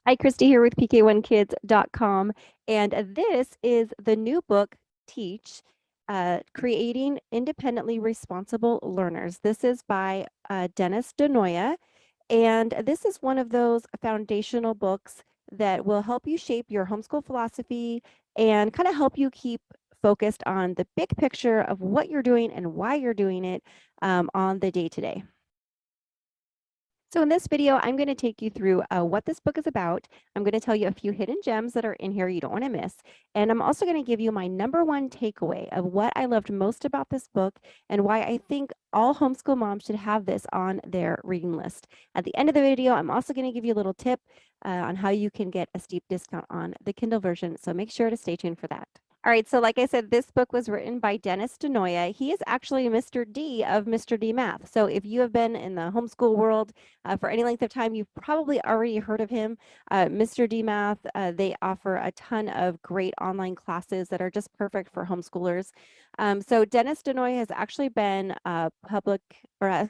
Hi, Christy here with PK1Kids.com, and this is the new book, Teach, Creating Independently Responsible Learners. This is by Dennis DeNoia, and this is one of those foundational books that will help you shape your homeschool philosophy and kind of help you keep focused on the big picture of what you're doing and why you're doing it on the day-to-day. So in this video, I'm going to take you through what this book is about. I'm going to tell you a few hidden gems that are in here you don't want to miss. And I'm also going to give you my number one takeaway of what I loved most about this book and why I think all homeschool moms should have this on their reading list. At the end of the video, I'm also going to give you a little tip on how you can get a steep discount on the Kindle version. So make sure to stay tuned for that. All right, so like I said, this book was written by Dennis DeNoia. He is actually Mr. D of Mr. D Math. So if you have been in the homeschool world for any length of time, you've probably already heard of him. Mr. D Math, they offer a ton of great online classes that are just perfect for homeschoolers. So Dennis DeNoia has actually been has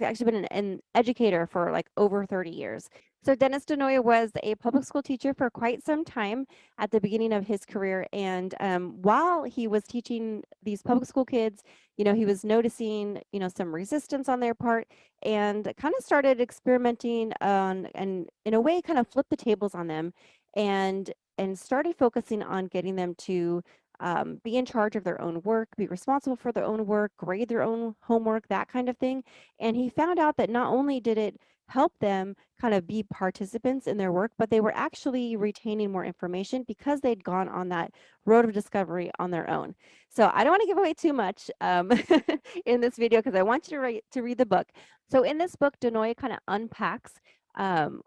actually been an educator for like over 30 years. So Dennis DeNoia was a public school teacher for quite some time at the beginning of his career. And while he was teaching these public school kids, he was noticing, some resistance on their part and kind of started experimenting on, and in a way kind of flipped the tables on them and started focusing on getting them to be in charge of their own work, be responsible for their own work, grade their own homework, that kind of thing. And he found out that not only did it help them kind of be participants in their work, but they were actually retaining more information because they'd gone on that road of discovery on their own. So I don't want to give away too much in this video because I want you to read the book. So in this book, DeNoia kind of unpacks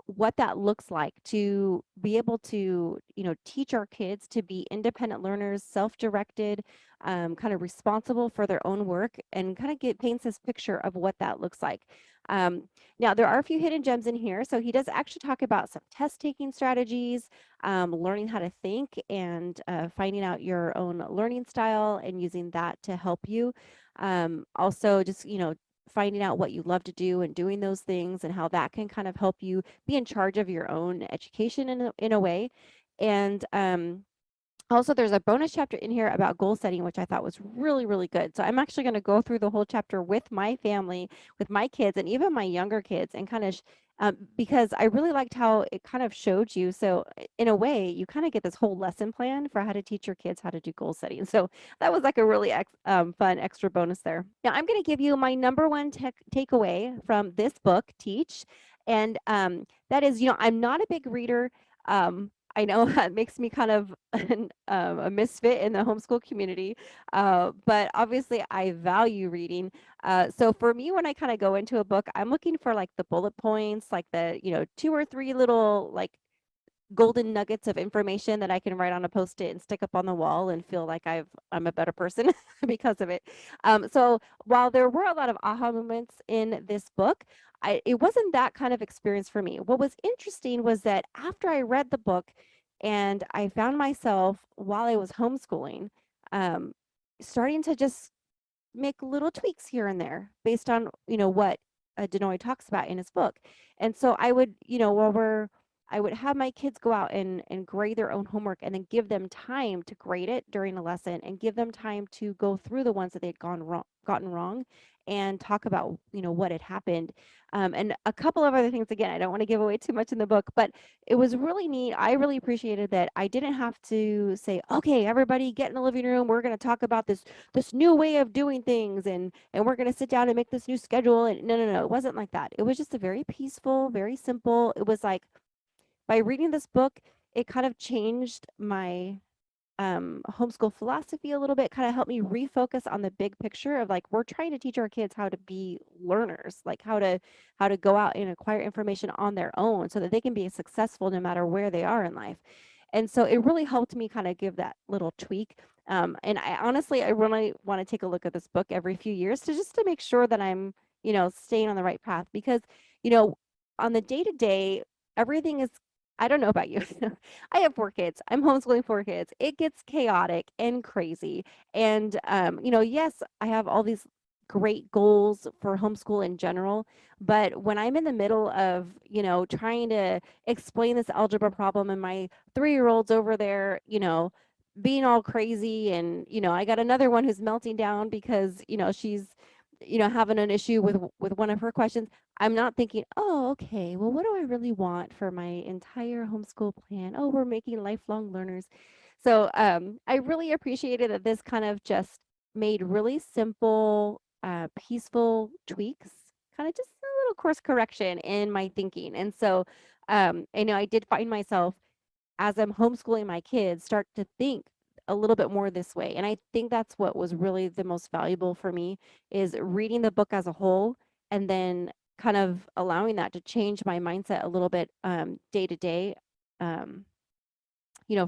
what that looks like to be able to, teach our kids to be independent learners, self-directed, kind of responsible for their own work, and kind of paints this picture of what that looks like. Now, there are a few hidden gems in here. So he does actually talk about some test taking strategies, learning how to think, and finding out your own learning style and using that to help you. Also, just, finding out what you love to do and doing those things and how that can kind of help you be in charge of your own education in a way. And also, there's a bonus chapter in here about goal setting, which I thought was really, really good. So I'm actually going to go through the whole chapter with my family, with my kids, and even my younger kids, and kind of because I really liked how it kind of showed you. So in a way, you kind of get this whole lesson plan for how to teach your kids how to do goal setting. So that was like a really fun extra bonus there. Now I'm going to give you my number one takeaway from this book, Teach, and that is, I'm not a big reader. I know that makes me kind of a misfit in the homeschool community, but obviously I value reading. So for me, when I kind of go into a book, I'm looking for like the bullet points, like the, two or three little like golden nuggets of information that I can write on a post-it and stick up on the wall and feel like I'm a better person because of it. So while there were a lot of aha moments in this book, it wasn't that kind of experience for me. What was interesting was that after I read the book and I found myself while I was homeschooling, starting to just make little tweaks here and there based on, what DeNoy talks about in his book. And so I would, I would have my kids go out and grade their own homework and then give them time to grade it during a lesson and give them time to go through the ones that they'd gotten wrong and talk about, what had happened. And a couple of other things, again, I don't want to give away too much in the book, but it was really neat. I really appreciated that I didn't have to say, okay, everybody get in the living room. We're going to talk about this new way of doing things and we're going to sit down and make this new schedule. And no, it wasn't like that. It was just a very peaceful, very simple. It was like by reading this book, it kind of changed my homeschool philosophy a little bit, kind of helped me refocus on the big picture of like we're trying to teach our kids how to be learners, like how to go out and acquire information on their own so that they can be successful no matter where they are in life. And so it really helped me kind of give that little tweak. And I really want to take a look at this book every few years to make sure that I'm, staying on the right path because, on the day to day, everything is, I don't know about you. I have 4 kids. I'm homeschooling 4 kids. It gets chaotic and crazy. And, yes, I have all these great goals for homeschool in general. But when I'm in the middle of, trying to explain this algebra problem and my 3-year-old's over there, being all crazy, and, I got another one who's melting down because, she's, having an issue with one of her questions. I'm not thinking, oh, okay, well, what do I really want for my entire homeschool plan? Oh, we're making lifelong learners. So I really appreciated that this kind of just made really simple, peaceful tweaks, kind of just a little course correction in my thinking. And so I did find myself, as I'm homeschooling my kids, start to think a little bit more this way. And I think that's what was really the most valuable for me, is reading the book as a whole and then kind of allowing that to change my mindset a little bit, day to day. Um,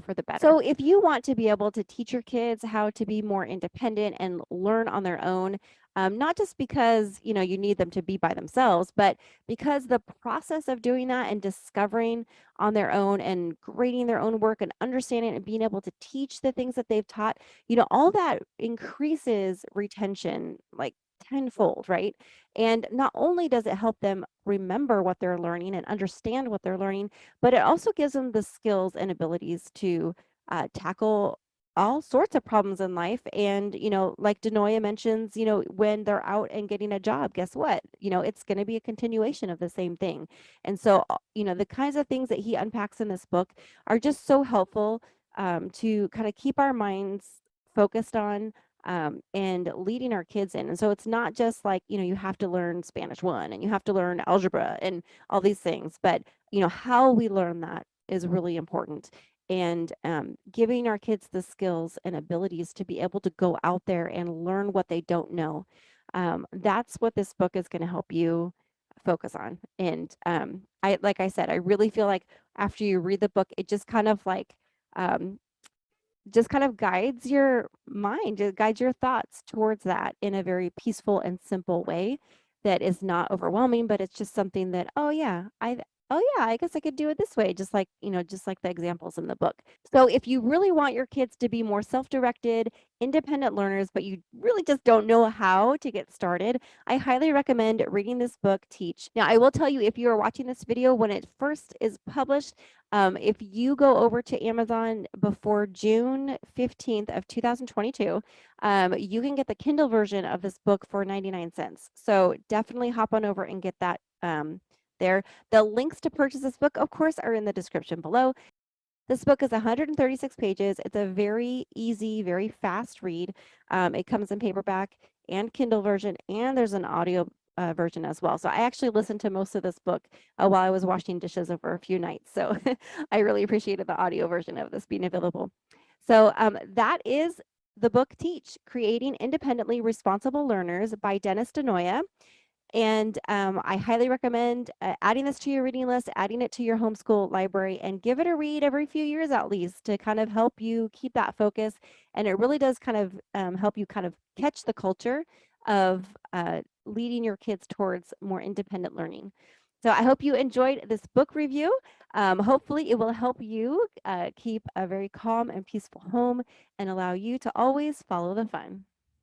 for the better. So if you want to be able to teach your kids how to be more independent and learn on their own, not just because, you need them to be by themselves, but because the process of doing that and discovering on their own and grading their own work and understanding and being able to teach the things that they've taught, all that increases retention like tenfold, right? And not only does it help them remember what they're learning and understand what they're learning, but it also gives them the skills and abilities to tackle all sorts of problems in life. And, like DeNoia mentions, when they're out and getting a job, guess what? It's going to be a continuation of the same thing. And so, the kinds of things that he unpacks in this book are just so helpful, to kind of keep our minds focused on, and leading our kids in. And so it's not just like, you have to learn Spanish 1 and you have to learn algebra and all these things, but how we learn that is really important. And giving our kids the skills and abilities to be able to go out there and learn what they don't know. That's what this book is going to help you focus on. And like I said, I really feel like after you read the book, it just kind of like, um, just kind of guides your mind, it guides your thoughts towards that in a very peaceful and simple way that is not overwhelming, but it's just something that, I guess I could do it this way, just like the examples in the book. So if you really want your kids to be more self-directed, independent learners, but you really just don't know how to get started, I highly recommend reading this book, Teach. Now, I will tell you, if you are watching this video when it first is published, if you go over to Amazon before June 15th of 2022, you can get the Kindle version of this book for 99 cents. So definitely hop on over and get that there. The links to purchase this book, of course, are in the description below. This book is 136 pages. It's a very easy, very fast read. It comes in paperback and Kindle version, and there's an audio version as well. So I actually listened to most of this book while I was washing dishes over a few nights. So I really appreciated the audio version of this being available. So that is the book Teach, Creating Independently Responsible Learners by Dennis DeNoia. And I highly recommend adding this to your reading list, adding it to your homeschool library, and give it a read every few years at least to kind of help you keep that focus. And it really does kind of help you kind of catch the culture of leading your kids towards more independent learning. So I hope you enjoyed this book review. Hopefully it will help you keep a very calm and peaceful home and allow you to always follow the fun.